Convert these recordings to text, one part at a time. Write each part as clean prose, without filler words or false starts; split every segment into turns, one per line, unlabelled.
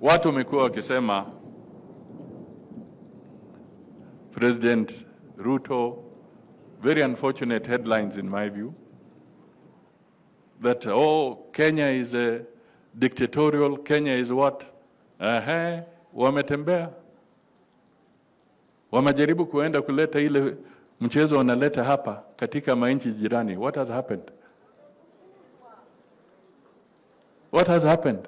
watu wamekuwa wakisema President Ruto, very unfortunate headlines in my view, that Kenya is a dictatorial, Kenya is what? Wametembea. Wamejaribu kuenda kuleta ile mchezo wanaleta hapa katika mainchi jirani. What has happened? What has happened?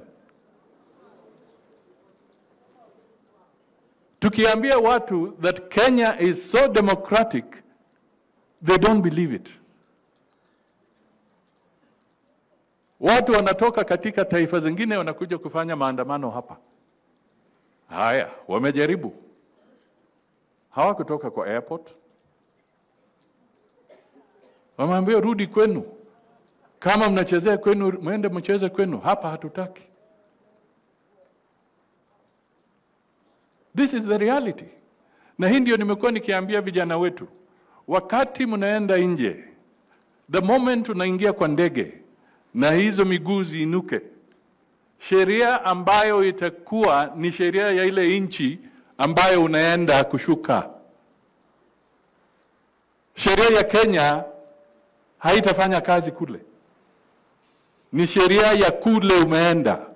Tukiambia watu that Kenya is so democratic, they don't believe it. Watu wanatoka katika taifa zingine wanakuja kufanya maandamano hapa. Haya, wamejaribu. Hawakutoka kwa airport. Wameambiwa rudi kwenu. Kama mnachezea kwenu, mwende mcheze kwenu. Hapa hatutaki. This is the reality. Na hii ndio nimekuwa nikiambia vijana wetu. Wakati mnaenda nje, the moment unaingia kwa ndege na hizo miguu ziinuke, sheria ambayo itakuwa ni sheria ya ile nchi ambayo unaenda kushuka. Sheria ya Kenya haitafanya kazi kule. Ni sheria ya kule umeenda.